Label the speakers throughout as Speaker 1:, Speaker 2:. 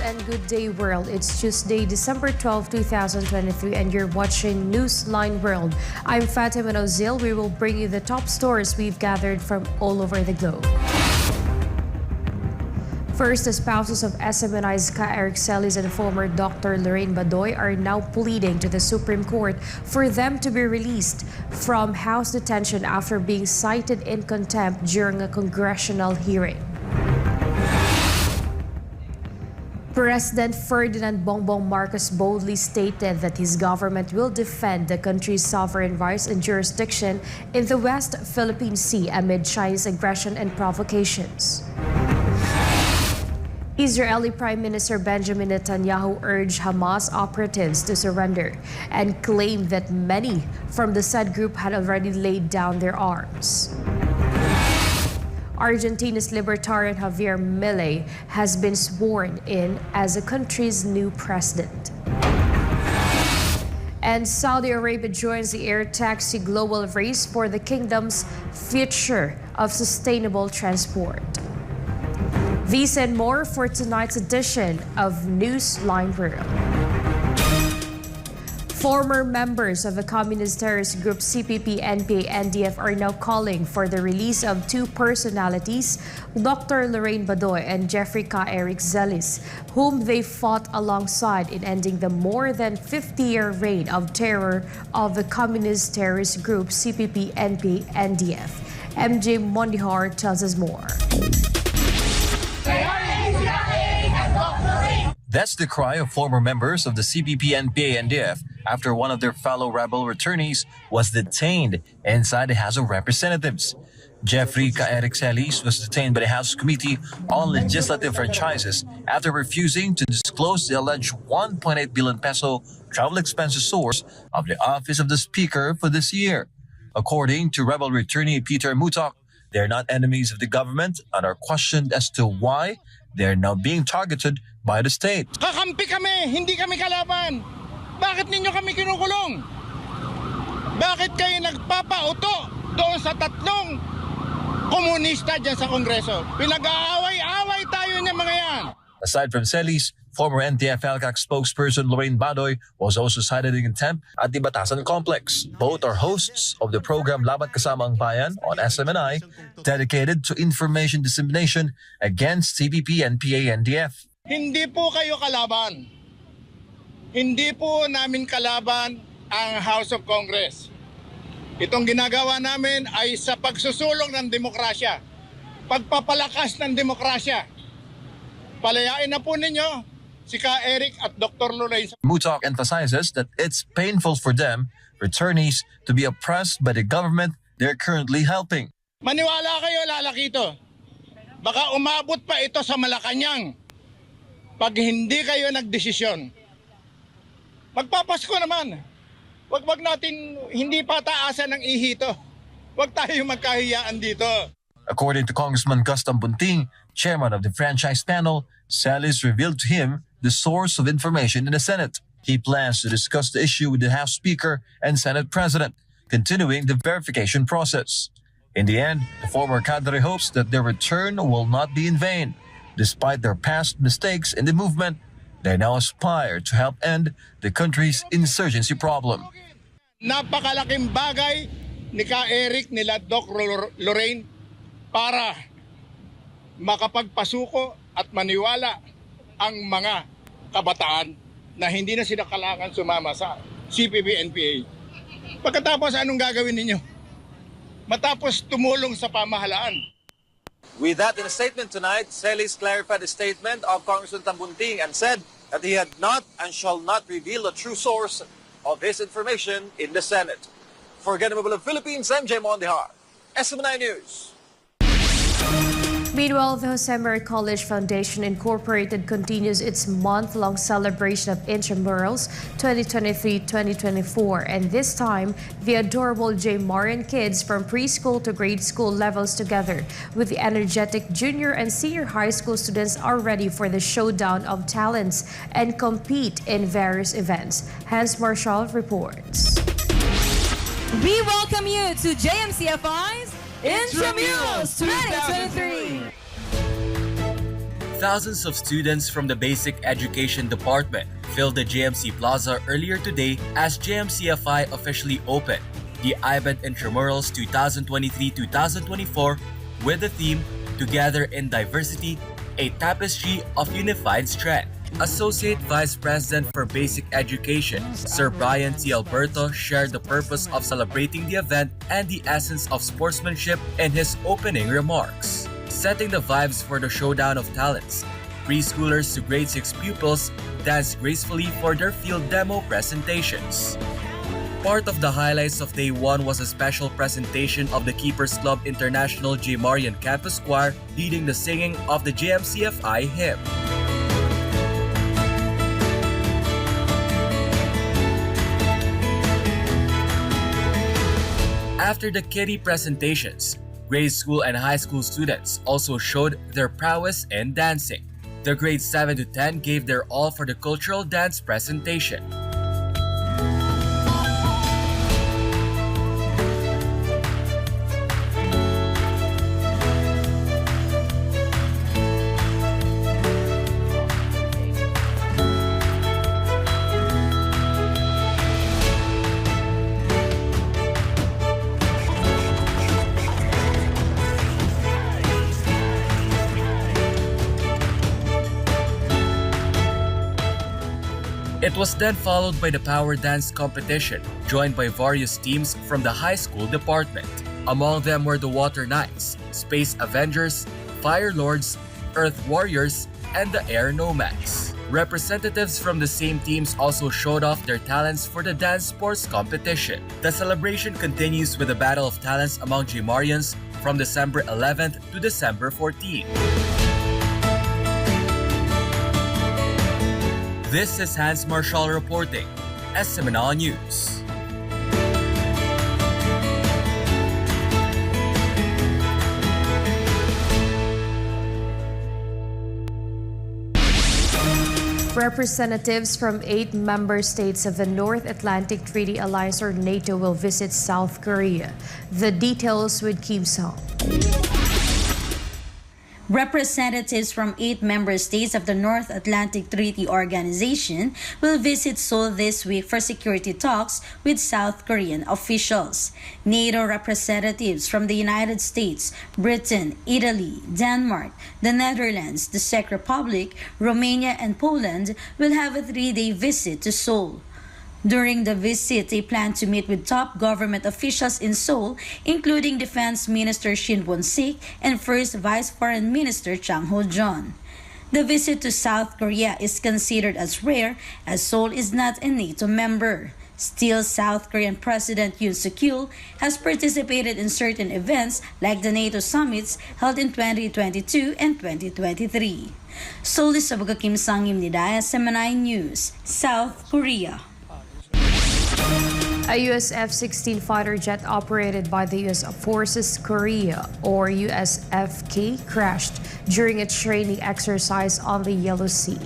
Speaker 1: and good day world. It's Tuesday, December 12, 2023 and you're watching Newsline World. I'm Fatima Nawzil. We will bring you the top stories we've gathered from all over the globe. First, the spouses of SMNI's Eric Celis and former Dr. Lorraine Badoy are now pleading to the Supreme Court for them to be released from house detention after being cited in contempt during a congressional hearing. President Ferdinand Bongbong Marcos boldly stated that his government will defend the country's sovereign rights and jurisdiction in the West Philippine Sea amid Chinese aggression and provocations. Israeli Prime Minister Benjamin Netanyahu urged Hamas operatives to surrender and claimed that many from the said group had already laid down their arms. Argentina's libertarian Javier Milei has been sworn in as the country's new president. And Saudi Arabia joins the air taxi global race for the kingdom's future of sustainable transport. These and more for tonight's edition of Newsline World. Former members of the communist terrorist group CPP, NPA, NDF are now calling for the release of two personalities, Dr. Lorraine Badoy and Jeffrey Eric Celis, whom they fought alongside in ending the more than 50-year reign of terror of the communist terrorist group CPP, NPA, NDF. MJ Mondihar tells us more.
Speaker 2: That's the cry of former members of the CPP, NPA, NDF after one of their fellow rebel returnees was detained inside the House of Representatives. Jeffrey Eric Celis was detained by the House Committee on Legislative Franchises after refusing to disclose the alleged 1.8 billion peso travel expenses source of the Office of the Speaker for this year. According to rebel returnee Peter Mutok, they're not enemies of the government and are questioned as to why they're now being targeted by the state.
Speaker 3: Kakampi kami, hindi kami kalaban. Bakit ninyo kami kinukulong? Bakit kayo nagpapauto doon sa tatlong komunista dyan sa Kongreso? Pinag-aaway-away tayo niya mga yan.
Speaker 2: Aside from Celis, former NTF-ELCAC spokesperson Lorraine Badoy was also cited in contempt at the Batasan Complex. Both are hosts of the program Laban Kasama ang Bayan on SMNI, dedicated to information dissemination against CPP, NPA, NDF.
Speaker 3: Hindi po kayo kalaban. Hindi po namin kalaban ang House of Congress. Itong ginagawa namin ay sa pagsusulong ng demokrasya, pagpapalakas ng demokrasya. Palayain na po ninyo si Eric at Dr. Lorraine.
Speaker 2: Mutok emphasizes that it's painful for them, returnees, to be oppressed by the government they're currently helping.
Speaker 3: Maniwala kayo, lalaki ito. Baka umabot pa ito sa Malacanang pag hindi kayo nagdesisyon. Magpapasko naman. Wag natin hindi pa taasan ng ihito. Wag tayo magkahiyaan dito.
Speaker 2: According to Congressman Gustam Bunting, chairman of the franchise panel, Celis revealed to him the source of information in the Senate. He plans to discuss the issue with the House Speaker and Senate President, continuing the verification process. In the end, the former cadre hopes that their return will not be in vain. Despite their past mistakes in the movement, they now aspire to help end the country's insurgency problem.
Speaker 3: Napakalaking bagay ni Eric nila Doc Lorraine para makapagpasuko at maniwala ang mga kabataan na hindi na sila kailangan sumama sa CPP-NPA. Pagkatapos, anong gagawin ninyo? Matapos tumulong sa pamahalaan.
Speaker 2: With that, in a statement tonight, Celis clarified the statement of Congressman Tambunting and said that he had not and shall not reveal the true source of his information in the Senate. For Ganamable of Philippines, MJ Mondihar, SMNI News.
Speaker 1: Meanwhile, the Jose Merritt College Foundation Incorporated continues its month-long celebration of intramurals 2023-2024, and this time, the adorable J. Marian kids from preschool to grade school levels together with the energetic junior and senior high school students are ready for the showdown of talents and compete in various events. Hans Marshall reports.
Speaker 4: We welcome you to JMCFI's Intramurals 2023.
Speaker 5: Thousands of students from the Basic Education Department filled the JMC Plaza earlier today as JMCFI officially opened the IBED Intramurals 2023-2024 with the theme Together in Diversity, a Tapestry of Unified Strength. Associate Vice President for Basic Education, Sir Brian T. Alberto, shared the purpose of celebrating the event and the essence of sportsmanship in his opening remarks. Setting the vibes for the showdown of talents, preschoolers to grade 6 pupils danced gracefully for their field demo presentations. Part of the highlights of Day 1 was a special presentation of the Keepers Club International J. Marian Campus Choir leading the singing of the JMCFI hymn. After the kiddie presentations, grade school and high school students also showed their prowess in dancing. The grades 7 to 10 gave their all for the cultural dance presentation. It was then followed by the power dance competition, joined by various teams from the high school department. Among them were the Water Knights, Space Avengers, Fire Lords, Earth Warriors, and the Air Nomads. Representatives from the same teams also showed off their talents for the dance sports competition. The celebration continues with the Battle of Talents among J-Marians from December 11th to December 14th. This is Hans Marshall reporting, SMNA News.
Speaker 1: Representatives from 8 member states of the North Atlantic Treaty Alliance or NATO will visit South Korea. The details with Kim Song.
Speaker 6: Representatives from 8 member states of the North Atlantic Treaty Organization will visit Seoul this week for security talks with South Korean officials. NATO representatives from the United States, Britain, Italy, Denmark, the Netherlands, the Czech Republic, Romania, and Poland will have a 3-day visit to Seoul. During the visit, they plan to meet with top government officials in Seoul, including Defense Minister Shin Won-sik and First Vice Foreign Minister Chang Ho-jeon. The visit to South Korea is considered as rare as Seoul is not a NATO member. Still, South Korean President Yoon Suk-yeol has participated in certain events like the NATO summits held in 2022 and 2023. Seoul is Sabuga Kim Sang-im Nidaya, SMNA News, South Korea.
Speaker 1: A U.S. F-16 fighter jet operated by the U.S. Forces Korea, or USFK, crashed during a training exercise on the Yellow Sea.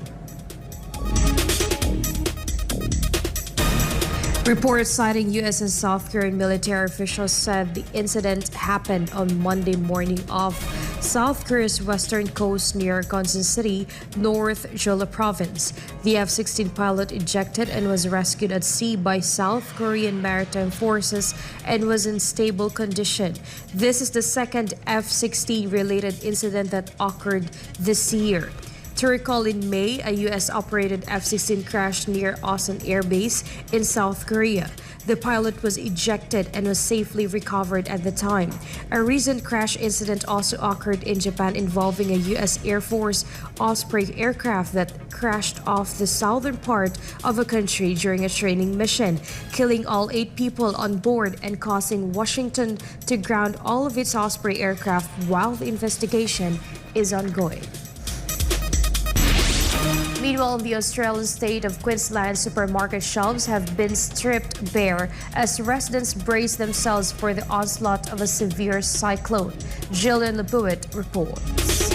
Speaker 1: Reports citing U.S. and South Korean military officials said the incident happened on Monday morning off South Korea's western coast near Gonsan City, North Jeolla Province. The F-16 pilot ejected and was rescued at sea by South Korean maritime forces and was in stable condition. This is the second F-16 related incident that occurred this year. To recall, in May, a U.S.-operated F-16 crashed near Osan Air Base in South Korea. The pilot was ejected and was safely recovered at the time. A recent crash incident also occurred in Japan involving a U.S. Air Force Osprey aircraft that crashed off the southern part of a country during a training mission, killing all 8 people on board and causing Washington to ground all of its Osprey aircraft while the investigation is ongoing. Meanwhile, in the Australian state of Queensland, supermarket shelves have been stripped bare as residents brace themselves for the onslaught of a severe cyclone. Jillian Lebuit reports.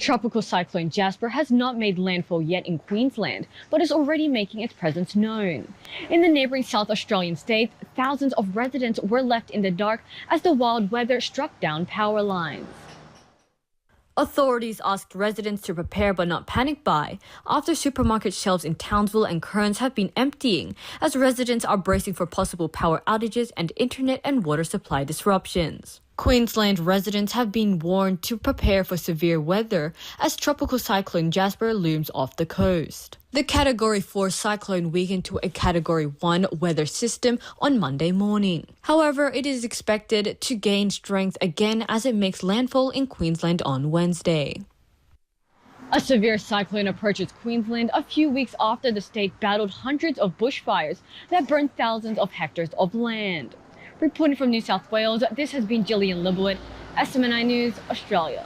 Speaker 7: Tropical cyclone Jasper has not made landfall yet in Queensland, but is already making its presence known. In the neighbouring South Australian state, thousands of residents were left in the dark as the wild weather struck down power lines. Authorities asked residents to prepare but not panic buy after supermarket shelves in Townsville and Kearns have been emptying as residents are bracing for possible power outages and internet and water supply disruptions. Queensland residents have been warned to prepare for severe weather as Tropical Cyclone Jasper looms off the coast. The Category 4 cyclone weakened to a Category 1 weather system on Monday morning. However, it is expected to gain strength again as it makes landfall in Queensland on Wednesday. A severe cyclone approaches Queensland a few weeks after the state battled hundreds of bushfires that burned thousands of hectares of land. Reporting from New South Wales, this has been Gillian Libowit, SMNI News, Australia.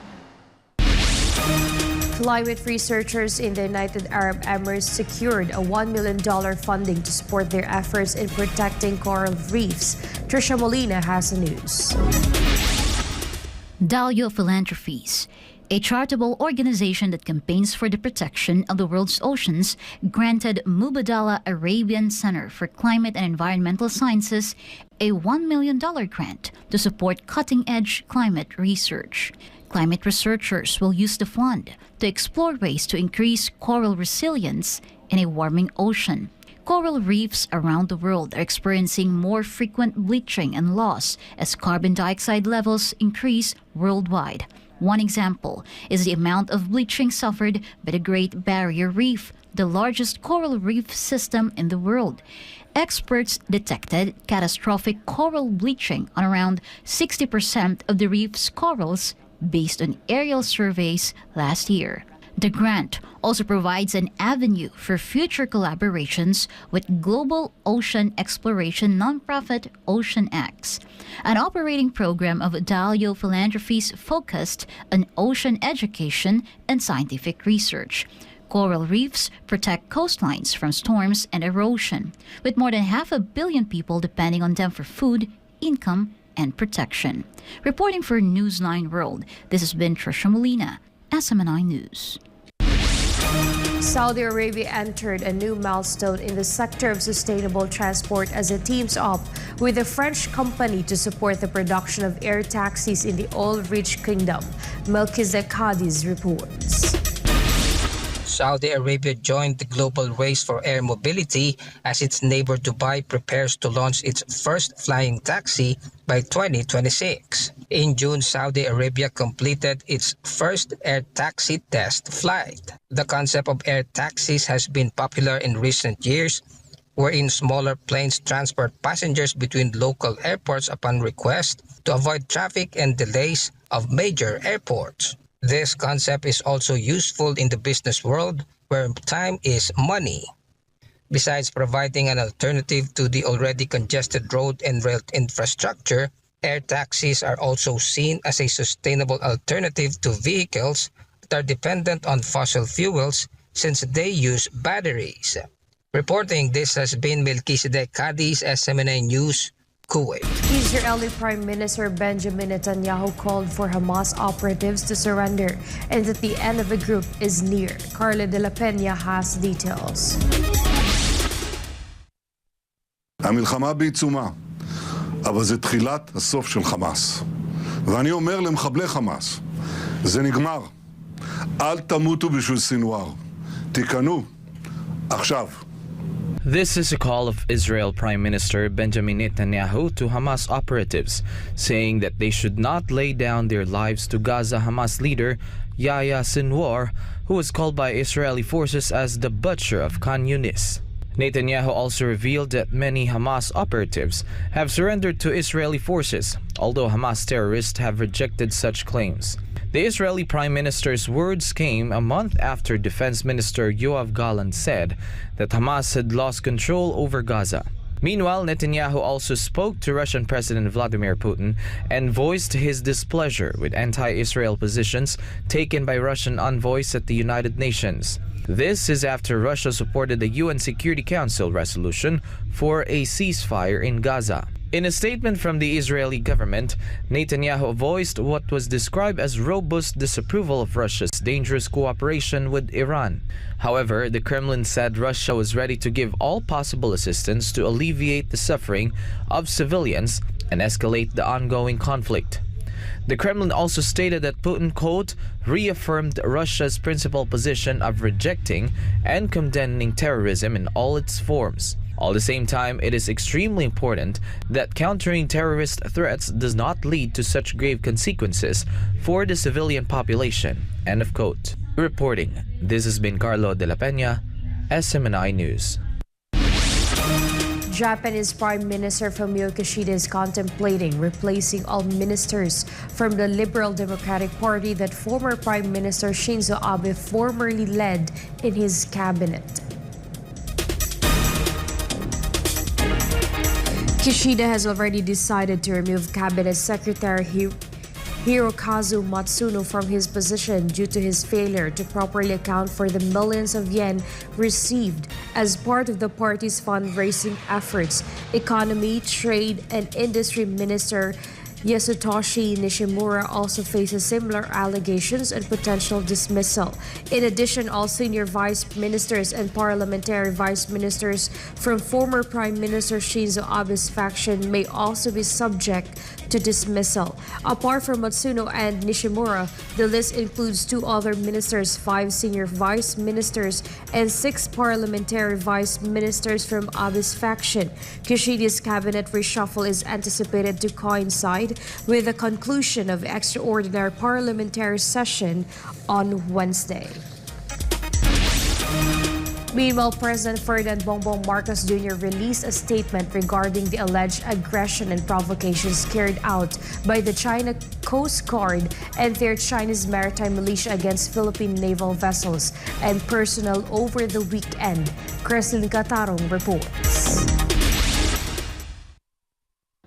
Speaker 1: Climate researchers in the United Arab Emirates secured a $1 million funding to support their efforts in protecting coral reefs. Trisha Molina has the news.
Speaker 8: Dalio Philanthropies, a charitable organization that campaigns for the protection of the world's oceans, granted Mubadala Arabian Center for Climate and Environmental Sciences a $1 million grant to support cutting-edge climate research. Climate researchers will use the fund to explore ways to increase coral resilience in a warming ocean. Coral reefs around the world are experiencing more frequent bleaching and loss as carbon dioxide levels increase worldwide. One example is the amount of bleaching suffered by the Great Barrier Reef, the largest coral reef system in the world. Experts detected catastrophic coral bleaching on around 60% of the reef's corals based on aerial surveys last year. The grant also provides an avenue for future collaborations with global ocean exploration nonprofit OceanX, an operating program of Dalio Philanthropies focused on ocean education and scientific research. Coral reefs protect coastlines from storms and erosion, with more than 500 million people depending on them for food, income, and protection. Reporting for Newsline World, this has been Trisha Molina, SMNI News.
Speaker 1: Saudi Arabia entered a new milestone in the sector of sustainable transport as it teams up with a French company to support the production of air taxis in the oil-rich kingdom. Melchizedek Cadiz reports.
Speaker 9: Saudi Arabia joined the global race for air mobility as its neighbor Dubai prepares to launch its first flying taxi by 2026. In June, Saudi Arabia completed its first air taxi test flight. The concept of air taxis has been popular in recent years, wherein smaller planes transport passengers between local airports upon request to avoid traffic and delays of major airports. This concept is also useful in the business world, where time is money. Besides providing an alternative to the already congested road and rail infrastructure, air taxis are also seen as a sustainable alternative to vehicles that are dependent on fossil fuels since they use batteries. Reporting this has been Melchizedek Cadiz, SMNA News, Kuwait.
Speaker 1: Israeli Prime Minister Benjamin Netanyahu called for Hamas operatives to surrender and that the end of the group is near. Carla de la Peña has details.
Speaker 10: המלחמה בעיצומה, אבל זה תחילת הסוף של חמאס. ואני אומר למחבלי חמאס, זה נגמר. אל תמותו בשביל סינואר. תיכנו עכשיו.
Speaker 11: This is a call of Israel Prime Minister Benjamin Netanyahu to Hamas operatives, saying that they should not lay down their lives to Gaza Hamas leader Yahya Sinwar, who was called by Israeli forces as the butcher of Khan Yunis. Netanyahu also revealed that many Hamas operatives have surrendered to Israeli forces, although Hamas terrorists have rejected such claims. The Israeli Prime Minister's words came a month after Defense Minister Yoav Gallant said that Hamas had lost control over Gaza. Meanwhile, Netanyahu also spoke to Russian President Vladimir Putin and voiced his displeasure with anti-Israel positions taken by Russian envoys at the United Nations. This is after Russia supported the UN Security Council resolution for a ceasefire in Gaza. In a statement from the Israeli government, Netanyahu voiced what was described as robust disapproval of Russia's dangerous cooperation with Iran. However, the Kremlin said Russia was ready to give all possible assistance to alleviate the suffering of civilians and escalate the ongoing conflict. The Kremlin also stated that Putin, quote, reaffirmed Russia's principal position of rejecting and condemning terrorism in all its forms. At the same time, it is extremely important that countering terrorist threats does not lead to such grave consequences for the civilian population, end of quote. Reporting, this has been Carlo de la Peña, SMNI News.
Speaker 1: Japanese Prime Minister Fumio Kishida is contemplating replacing all ministers from the Liberal Democratic Party that former Prime Minister Shinzo Abe formerly led in his cabinet. Kishida has already decided to remove Cabinet Secretary Hirokazu Matsuno from his position due to his failure to properly account for the millions of yen received as part of the party's fundraising efforts. Economy, Trade, and Industry Minister Yasutoshi Nishimura also faces similar allegations and potential dismissal. In addition, all senior vice ministers and parliamentary vice ministers from former Prime Minister Shinzo Abe's faction may also be subject to dismissal. Apart from Matsuno and Nishimura, the list includes 2 other ministers, 5 senior vice ministers, and 6 parliamentary vice ministers from Abe's faction. Kishida's cabinet reshuffle is anticipated to coincide with the conclusion of extraordinary parliamentary session on Wednesday. Meanwhile, President Ferdinand Bongbong Marcos Jr. released a statement regarding the alleged aggression and provocations carried out by the China Coast Guard and their Chinese maritime militia against Philippine naval vessels and personnel over the weekend. Creslin Catarong reports.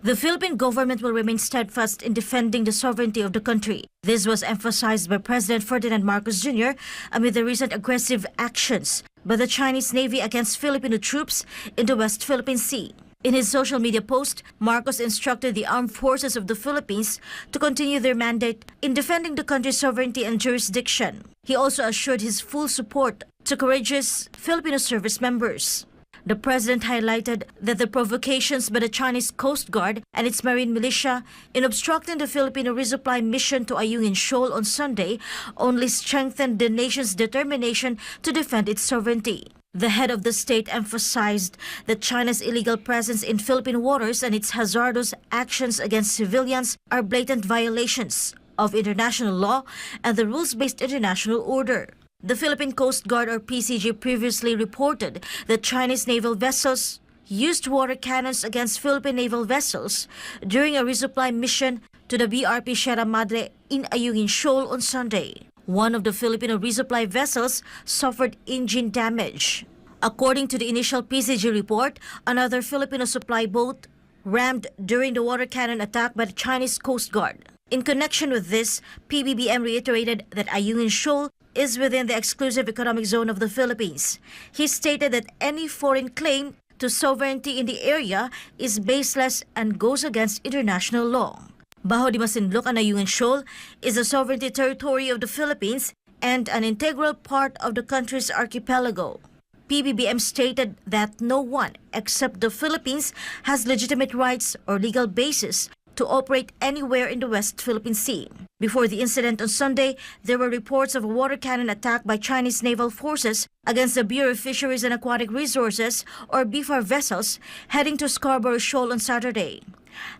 Speaker 12: The Philippine government will remain steadfast in defending the sovereignty of the country. This was emphasized by President Ferdinand Marcos Jr. amid the recent aggressive actions by the Chinese Navy against Filipino troops in the West Philippine Sea. In his social media post, Marcos instructed the armed forces of the Philippines to continue their mandate in defending the country's sovereignty and jurisdiction. He also assured his full support to courageous Filipino service members. The president highlighted that the provocations by the Chinese Coast Guard and its marine militia in obstructing the Filipino resupply mission to Ayungin Shoal on Sunday only strengthened the nation's determination to defend its sovereignty. The head of the state emphasized that China's illegal presence in Philippine waters and its hazardous actions against civilians are blatant violations of international law and the rules-based international order. The Philippine Coast Guard or PCG previously reported that Chinese naval vessels used water cannons against Philippine naval vessels during a resupply mission to the BRP Sierra Madre in Ayungin Shoal on Sunday. One of the Filipino resupply vessels suffered engine damage. According to the initial PCG report, another Filipino supply boat rammed during the water cannon attack by the Chinese Coast Guard. In connection with this, PBBM reiterated that Ayungin Shoal is within the exclusive economic zone of the Philippines. He stated that any foreign claim to sovereignty in the area is baseless and goes against international law. Bajo de Masinloc and Ayungin Shoal is a sovereignty territory of the Philippines and an integral part of the country's archipelago. PBBM stated that no one except the Philippines has legitimate rights or legal basis to operate anywhere in the West Philippine Sea. Before the incident on Sunday, there were reports of a water cannon attack by Chinese naval forces against the Bureau of Fisheries and Aquatic Resources or BFAR vessels heading to Scarborough Shoal on Saturday.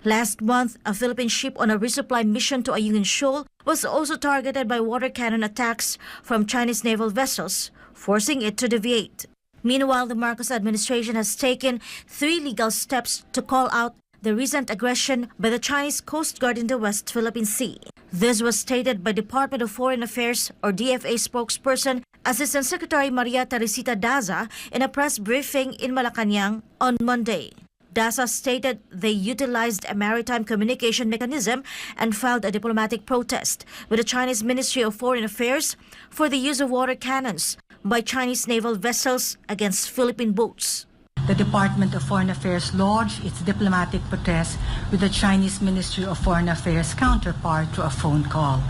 Speaker 12: Last month, a Philippine ship on a resupply mission to Ayungin Shoal was also targeted by water cannon attacks from Chinese naval vessels, forcing it to deviate. Meanwhile, the Marcos administration has taken 3 legal steps to call out the recent aggression by the Chinese Coast Guard in the West Philippine Sea. This was stated by Department of Foreign Affairs or DFA spokesperson Assistant Secretary Maria Teresita Daza in a press briefing in Malacanang on Monday. Daza stated they utilized a maritime communication mechanism and filed a diplomatic protest with the Chinese Ministry of Foreign Affairs for the use of water cannons by Chinese naval vessels against Philippine boats.
Speaker 13: The Department of Foreign Affairs lodged its diplomatic protest with the Chinese Ministry of Foreign Affairs counterpart to a phone call.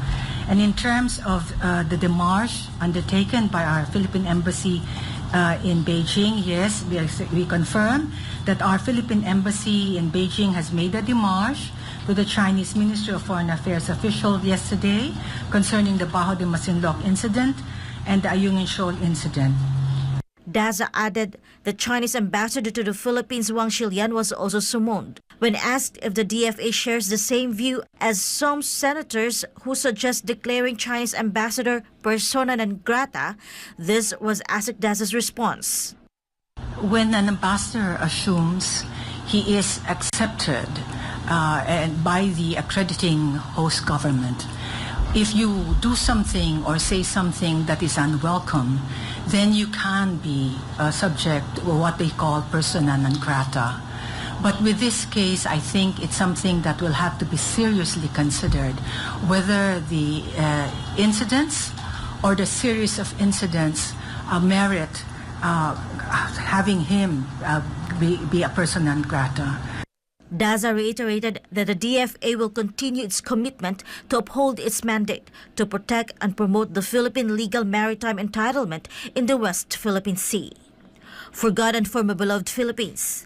Speaker 13: And in terms of the démarche undertaken by our Philippine Embassy in Beijing, yes, we confirm that our Philippine Embassy in Beijing has made a démarche with the Chinese Ministry of Foreign Affairs official yesterday concerning the Baho de Masinloc incident and the Ayungin Shoal incident.
Speaker 12: Daza added the Chinese ambassador to the Philippines, Wang Xilian, was also summoned. When asked if the DFA shares the same view as some senators who suggest declaring Chinese ambassador persona non grata, this was ASIC Daza's response.
Speaker 13: When an ambassador assumes he is accepted by the accrediting host government, if you do something or say something that is unwelcome, then you can be subject to what they call persona non grata. But with this case, I think it's something that will have to be seriously considered, whether the incidents or the series of incidents merit having him be a persona non grata.
Speaker 12: Daza reiterated that the DFA will continue its commitment to uphold its mandate to protect and promote the Philippine legal maritime entitlement in the West Philippine Sea. For God and for my beloved Philippines,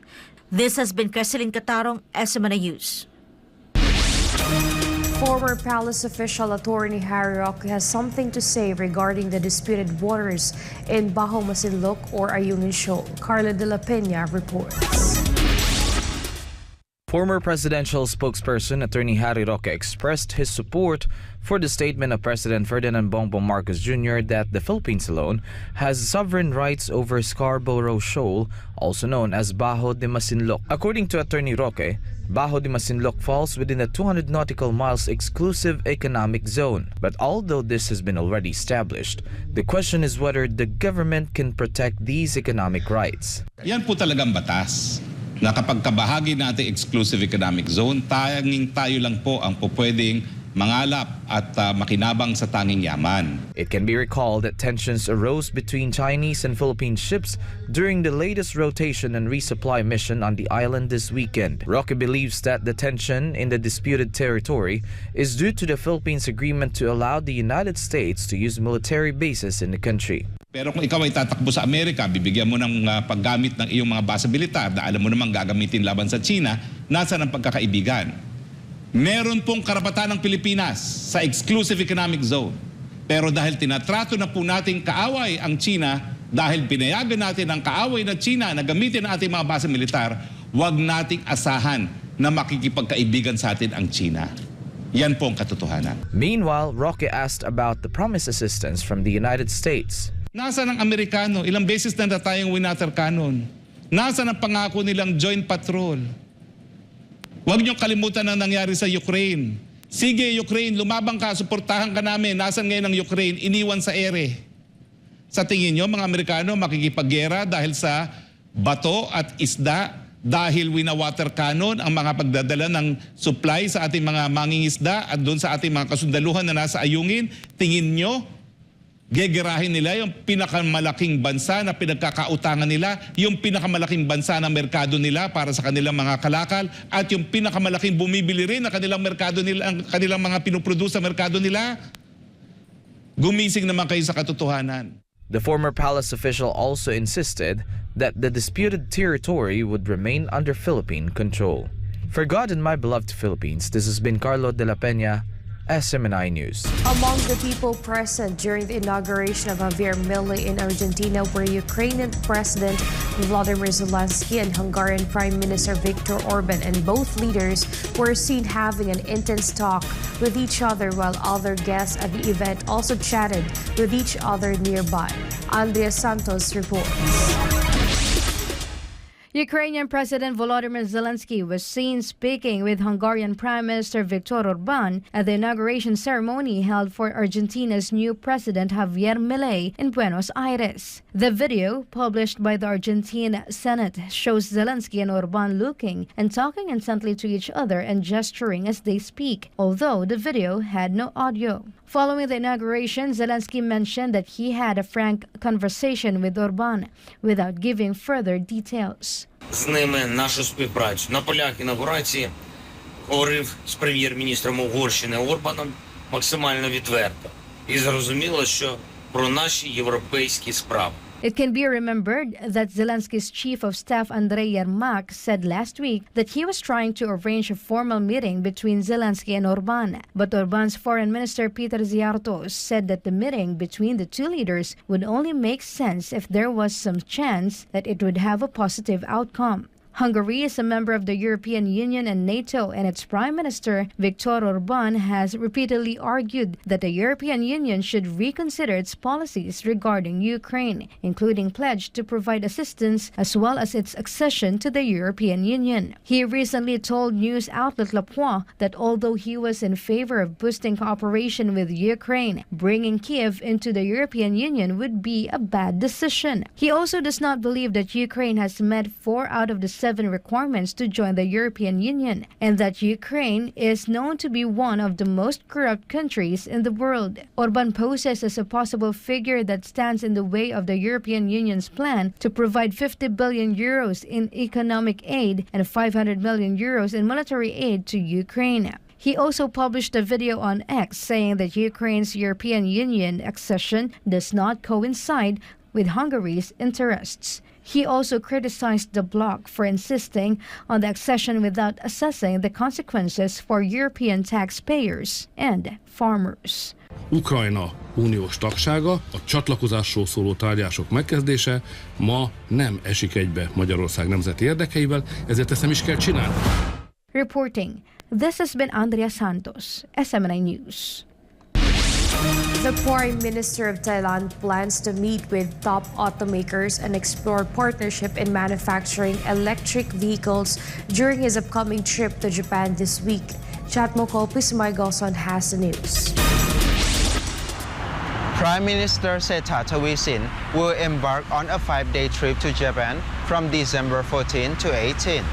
Speaker 12: this has been Cresceline Catarong, SMNA News.
Speaker 1: Former palace official attorney Harry Roque has something to say regarding the disputed waters in Baho Masinloc or Ayungin Shoal. Carla de la Peña reports.
Speaker 11: Former presidential spokesperson Attorney Harry Roque expressed his support for the statement of President Ferdinand Bongbong Marcos Jr. that the Philippines alone has sovereign rights over Scarborough Shoal, also known as Baho de Masinloc. According to Attorney Roque, Baho de Masinloc falls within the 200 nautical miles exclusive economic zone. But although this has been already established, the question is whether the government can protect these economic rights.
Speaker 14: Yan po talagang batas. Na kapag kabahagi natin exclusive economic zone, tanging tayo lang po ang pupwedeng mangalap at makinabang sa tanging yaman.
Speaker 11: It can be recalled that tensions arose between Chinese and Philippine ships during the latest rotation and resupply mission on the island this weekend. Roque believes that the tension in the disputed territory is due to the Philippines' agreement to allow the United States to use military bases in the country.
Speaker 14: Pero kung ikaw ay tatakbo sa Amerika, bibigyan mo ng paggamit ng iyong mga base militar na alam mo namang gagamitin laban sa China, nasa ng pagkakaibigan. Meron pong karapatan ng Pilipinas sa exclusive economic zone. Pero dahil tinatrato na po nating kaaway ang China, dahil pinayagan natin ang kaaway ng China na gamitin ang ating mga base militar, huwag nating asahan na makikipagkaibigan sa atin ang China. Yan po ang katotohanan.
Speaker 11: Meanwhile, Roque asked about the promised assistance from the United States.
Speaker 14: Nasaan ang Amerikano? Ilang beses na tayong winater cannon. Nasaan ang pangako nilang joint patrol? Huwag niyong kalimutan ang nangyari sa Ukraine. Sige, Ukraine, lumabang ka, suportahan ka namin. Nasaan ngayon ang Ukraine? Iniwan sa ere. Sa tingin niyo, mga Amerikano, makikipaggera dahil sa bato at isda, dahil wina-water cannon ang mga pagdadala ng supply sa ating mga mangingisda at doon sa ating mga kasundaluhan na nasa Ayungin? Tingin niyo, gegerahin nila yung pinakamalaking bansa na pinagkakautangan nila, yung pinakamalaking bansa na merkado nila para sa kanilang mga kalakal, at yung pinakamalaking bumibili rin na kanilang merkado nila, ang kanilang mga pinuproduce sa merkado nila? Gumising naman kayo sa katotohanan.
Speaker 11: The former palace official also insisted that the disputed territory would remain under Philippine control. For God and my beloved Philippines, this has been Carlo de la Peña, SMNI News.
Speaker 1: Among the people present during the inauguration of Javier Milei in Argentina were Ukrainian President Volodymyr Zelensky and Hungarian Prime Minister Viktor Orban, and both leaders were seen having an intense talk with each other, while other guests at the event also chatted with each other nearby. Andrea Santos reports.
Speaker 15: Ukrainian President Volodymyr Zelensky was seen speaking with Hungarian Prime Minister Viktor Orban at the inauguration ceremony held for Argentina's new president Javier Milei in Buenos Aires. The video, published by the Argentine Senate, shows Zelensky and Orban looking and talking intently to each other and gesturing as they speak, although the video had no audio. Following the inauguration, Zelensky mentioned that he had a frank conversation with Orban without giving further details.
Speaker 16: З ними нашу співпрацю. На полях інаугурації говорив з прем'єр-міністром Угорщини Орбаном максимально відверто. І зрозуміло, що про наші європейські справи.
Speaker 15: It can be remembered that Zelensky's chief of staff Andrei Yermak said last week that he was trying to arrange a formal meeting between Zelensky and Orban. But Orban's foreign minister Peter Ziartos said that the meeting between the two leaders would only make sense if there was some chance that it would have a positive outcome. Hungary is a member of the European Union and NATO, and its Prime Minister, Viktor Orban, has repeatedly argued that the European Union should reconsider its policies regarding Ukraine, including pledge to provide assistance as well as its accession to the European Union. He recently told news outlet Le Point that although he was in favor of boosting cooperation with Ukraine, bringing Kiev into the European Union would be a bad decision. He also does not believe that Ukraine has met 4 out of the 7 requirements to join the European Union, and that Ukraine is known to be one of the most corrupt countries in the world. Orban poses as a possible figure that stands in the way of the European Union's plan to provide 50 billion euros in economic aid and 500 million euros in military aid to Ukraine. He also published a video on X saying that Ukraine's European Union accession does not coincide with Hungary's interests. He also criticized the bloc for insisting on the accession without assessing the consequences for European taxpayers and farmers.
Speaker 17: Ukrajna uniós tagsága, a csatlakozásról szóló tárgyalások megkezdése ma nem esik egybe Magyarország nemzeti érdekeivel, ezért ezt nem is kell csinálni.
Speaker 15: Reporting, this has been Andrea Santos, SMNI News.
Speaker 1: The Prime Minister of Thailand plans to meet with top automakers and explore partnership in manufacturing electric vehicles during his upcoming trip to Japan this week. Chatmoko Pismaygoson has the news.
Speaker 18: Prime Minister Sethar Thavisin will embark on a 5-day trip to Japan from December 14 to 18.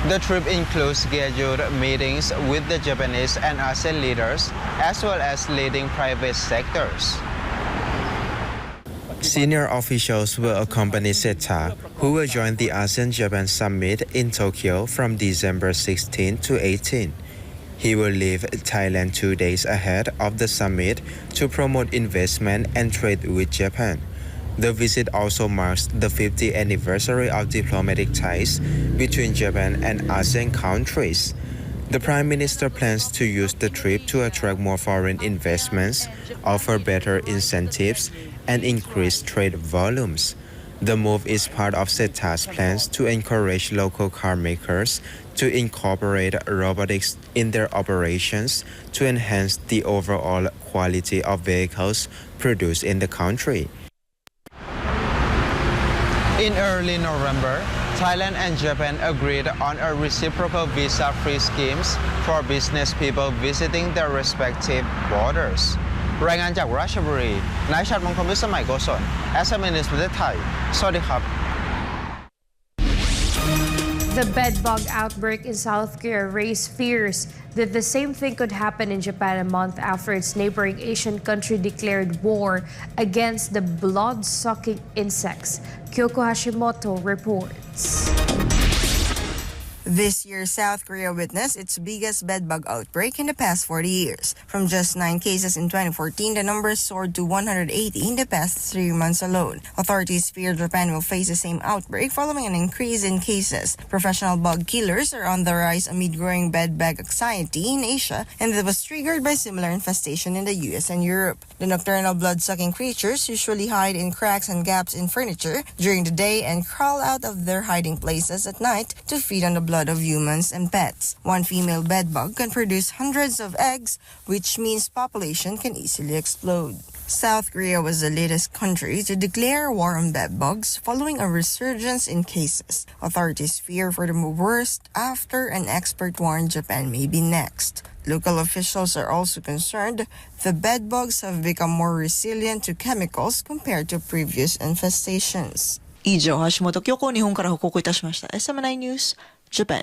Speaker 18: The trip includes scheduled meetings with the Japanese and ASEAN leaders, as well as leading private sectors. Senior officials will accompany Sethar, who will join the ASEAN-Japan Summit in Tokyo from December 16 to 18. He will leave Thailand 2 days ahead of the summit to promote investment and trade with Japan. The visit also marks the 50th anniversary of diplomatic ties between Japan and ASEAN countries. The Prime Minister plans to use the trip to attract more foreign investments, offer better incentives, and increase trade volumes. The move is part of Sethar's plans to encourage local car makers to incorporate robotics in their operations to enhance the overall quality of vehicles produced in the country. In early November, Thailand and Japan agreed on a reciprocal visa-free schemes for business people visiting their respective borders. รายงานจากราชบุรี นายชัดมงคลวิสมัยโกศล SMN News ประเทศไทย สวัสดีครับ
Speaker 1: The bedbug outbreak in South Korea raised fears that the same thing could happen in Japan a month after its neighboring Asian country declared war against the blood-sucking insects. Kyoko Hashimoto reports.
Speaker 19: This year, South Korea witnessed its biggest bedbug outbreak in the past 40 years. From just 9 cases in 2014, the numbers soared to 180 in the past 3 months alone. Authorities fear Japan will face the same outbreak following an increase in cases. Professional bug killers are on the rise amid growing bedbug anxiety in Asia, and that was triggered by similar infestation in the US and Europe. The nocturnal blood-sucking creatures usually hide in cracks and gaps in furniture during the day and crawl out of their hiding places at night to feed on the blood of humans and pets. One female bedbug can produce hundreds of eggs, which means population can easily explode. South Korea was the latest country to declare war on bedbugs following a resurgence in cases. Authorities fear for the worst after an expert warned Japan may be next. Local officials are also concerned the bedbugs have become more resilient to chemicals compared to previous infestations.
Speaker 20: 以上、橋本京子、日本から報告いたしました。SMNI News Japan.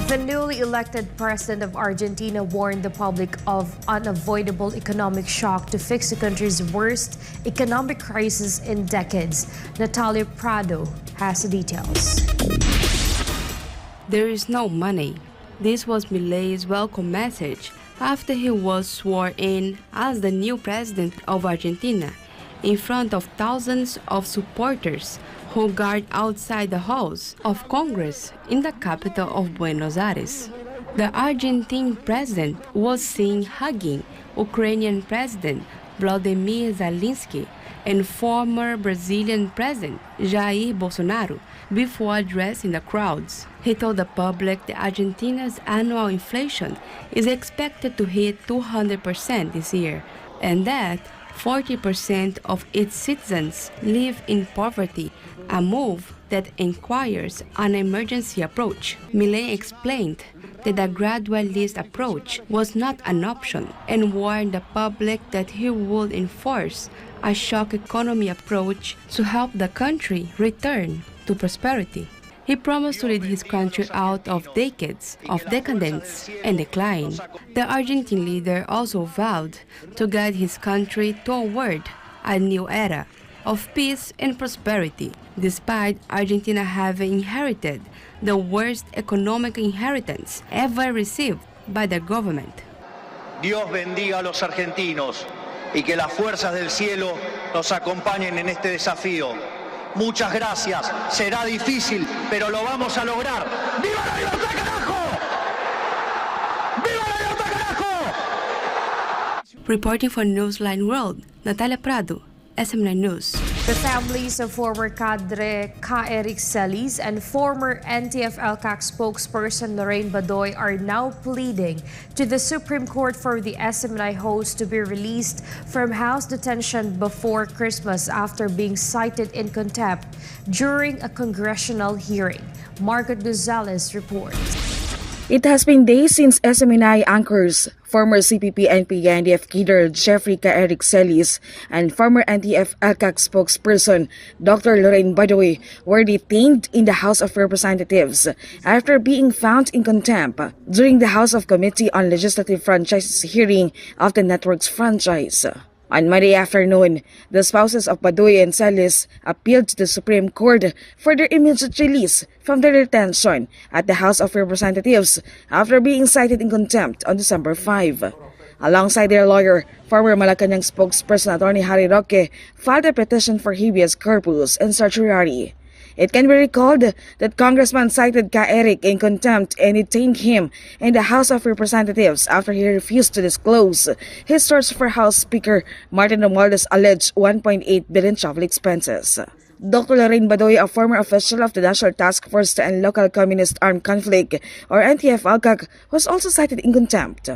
Speaker 1: The newly elected president of Argentina warned the public of unavoidable economic shock to fix the country's worst economic crisis in decades. Natalia Prado has the details.
Speaker 21: There is no money. This was Milei's welcome message after he was sworn in as the new president of Argentina. in front of thousands of supporters who guard outside the halls of Congress in the capital of Buenos Aires. The Argentine president was seen hugging Ukrainian President Vladimir Zelensky and former Brazilian President Jair Bolsonaro before addressing the crowds. He told the public that Argentina's annual inflation is expected to hit 200% this year, and that 40% of its citizens live in poverty, a move that requires an emergency approach. Milei explained that the gradualist approach was not an option and warned the public that he would enforce a shock economy approach to help the country return to prosperity. He promised to lead his country out of decades of decadence and decline. The Argentine leader also vowed to guide his country toward a new era of peace and prosperity, despite Argentina having inherited the worst economic inheritance ever received by the government.
Speaker 3: Dios bendiga a los argentinos y que las fuerzas del cielo nos acompañen en este desafío. Muchas gracias. Será difícil, pero lo vamos a lograr. ¡Viva la libertad, carajo! ¡Viva la libertad, carajo!
Speaker 21: Reporting for Newsline World, Natalia Prado, SM9 News.
Speaker 1: The families of former cadre Eric Celis and former NTF-ELCAC spokesperson Lorraine Badoy are now pleading to the Supreme Court for the SMNI host to be released from house detention before Christmas after being cited in contempt during a congressional hearing. Margaret Gonzalez reports.
Speaker 22: It has been days since SMNI anchors, former CPP-NP-NDF leader Jeffrey Eric Celis and former NTF-ELCAC spokesperson Dr. Lorraine Badoy were detained in the House of Representatives after being found in contempt during the House of Committee on Legislative Franchises hearing of the network's franchise. On Monday afternoon, the spouses of Badoy and Celis appealed to the Supreme Court for their immediate release from their detention at the House of Representatives after being cited in contempt on December 5. Alongside their lawyer, former Malacanang spokesperson Attorney Harry Roque filed a petition for habeas corpus and certiorari. It can be recalled that Congressman cited Eric in contempt and detained him in the House of Representatives after he refused to disclose his source for House Speaker Martin Romualdez's alleged 1.8 billion travel expenses. Dr. Lorraine Badoy, a former official of the National Task Force to End Local Communist Armed Conflict or NTF-ELCAC, was also cited in contempt.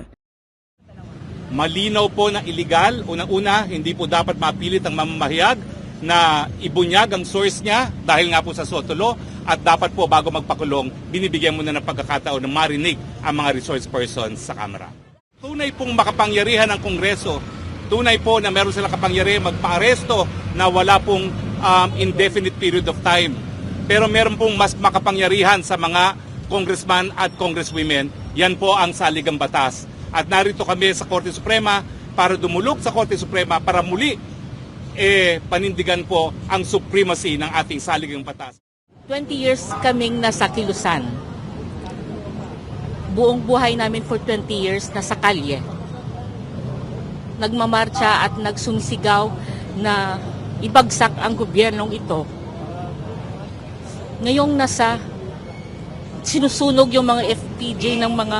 Speaker 23: Malinaw po na illegal. Unang-una, hindi po dapat mapilit ang mamamahayag na ibunyag ang source niya dahil nga po sa SOTO law, at dapat po bago magpakulong, binibigyan mo na ng pagkakataon na marinig ang mga resource persons sa Kamara. Tunay pong makapangyarihan ng Kongreso, tunay po na meron silang kapangyarihan magpa-aresto na wala pong indefinite period of time. Pero meron pong mas makapangyarihan sa mga congressman at congresswomen, yan po ang saligang batas. At narito kami sa Korte Suprema para dumulog sa Korte Suprema para muli panindigan po ang supremacy ng ating saligang batas.
Speaker 24: 20 years kaming nasa kilusan. Buong buhay namin for 20 years nasa kalye. Nagmamarcha at nagsumisigaw na ibagsak ang gobyernong ito. Ngayong sinusunog yung mga FPJ ng mga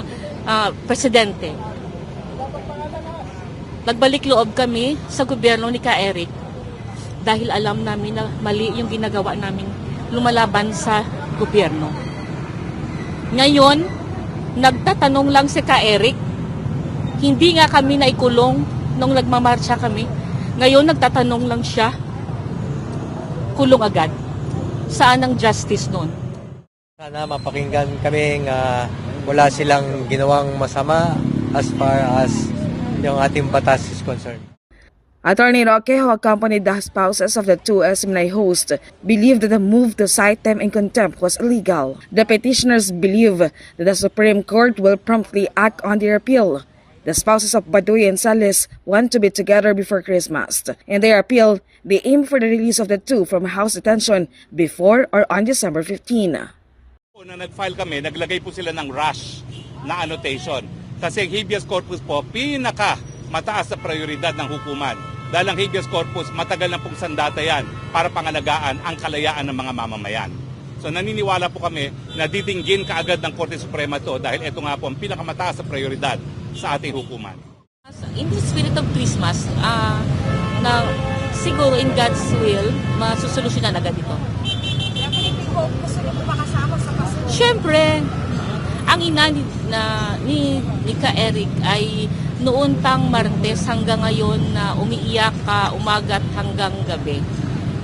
Speaker 24: presidente. Nagbalik loob kami sa gobyerno ni Eric dahil alam namin na mali yung ginagawa namin lumalaban sa gobyerno. Ngayon, nagtatanong lang si Eric, hindi nga kami naikulong nung nagmamarcha kami. Ngayon, nagtatanong lang siya, kulong agad. Saan ang justice nun?
Speaker 25: Sana mapakinggan kami wala silang ginawang masama as far as yung ating batas is concerned.
Speaker 22: Attorney Roque, who accompanied the spouses of the two SMNI hosts, believed that the move to cite them in contempt was illegal. The petitioners believe that the Supreme Court will promptly act on their appeal. The spouses of Badoy and Celis want to be together before Christmas. In their appeal, they aim for the release of the two from house detention before or on December 15.
Speaker 23: Na nag-file kami, naglagay po sila ng rush na annotation. Kasi habeas corpus po, pinaka mataas na prioridad ng hukuman. Dahil ang habeas corpus, matagal na pong sandata yan para pangalagaan ang kalayaan ng mga mamamayan. So naniniwala po kami na ditinggin kaagad ng Korte Suprema to dahil ito nga po ang pinakamataas sa prioridad sa ating hukuman.
Speaker 24: In the spirit of Christmas, na siguro in God's will, masusolusyonan agad ito.
Speaker 2: Gusto niyo po makasama sa kaso?
Speaker 24: Siyempre, ang ina ni Ka Eric ay noon pang Martes hanggang ngayon na umiiyak umagat hanggang gabi.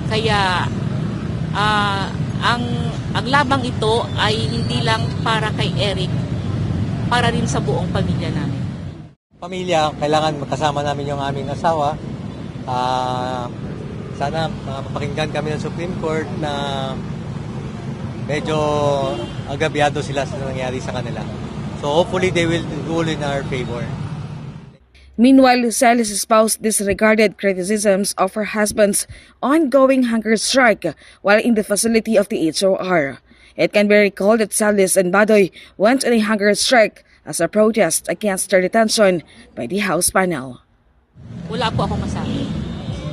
Speaker 24: Kaya ang labang ito ay hindi lang para kay Eric, para rin sa buong pamilya namin.
Speaker 25: Pamilya, kailangan makasama namin yung aming asawa. Sana mapakinggan kami ng Supreme Court na medyo agabyado sila sa nangyari sa kanila. So hopefully they will rule in our favor.
Speaker 22: Meanwhile, Celis' spouse disregarded criticisms of her husband's ongoing hunger strike while in the facility of the HOR. It can be recalled that Celis and Badoy went on a hunger strike as a protest against their detention by the House panel.
Speaker 24: Wala po akong masabi.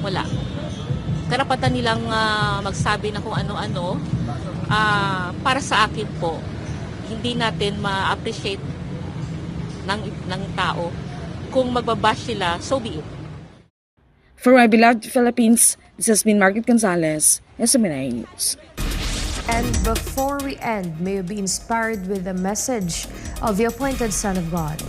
Speaker 24: Wala. Karapatan nilang magsabi na kung ano-ano. Para sa akin po, hindi natin ma-appreciate ng tao. Kung magbabash sila, so be it.
Speaker 22: For my beloved Philippines, this has been Margaret Gonzalez, SMNI News.
Speaker 1: And before we end, may you be inspired with the message of the appointed Son of God.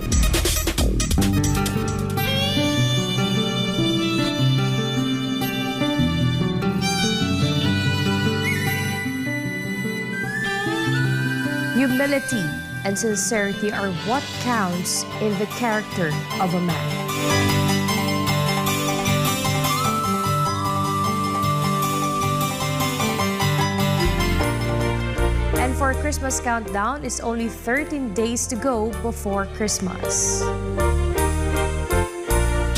Speaker 1: Humility and sincerity are what counts in the character of a man. And for Christmas countdown, it's only 13 days to go before Christmas.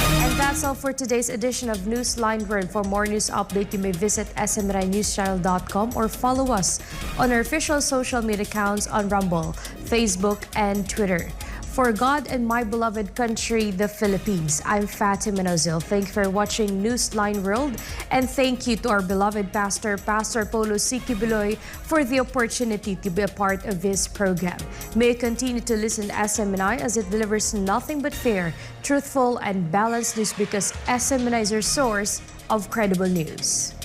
Speaker 1: And that's all for today's edition of Newsline World. For more news update, you may visit smrinewschannel.com or follow us on our official social media accounts on Rumble, Facebook, and Twitter. For God and my beloved country, the Philippines, I'm Fatima Nawzil. Thank you for watching Newsline World, and thank you to our beloved pastor, Pastor Polo Sikibuloy, for the opportunity to be a part of this program. May you continue to listen to SMNI as it delivers nothing but fair, truthful, and balanced news, because SMNI is your source of credible news.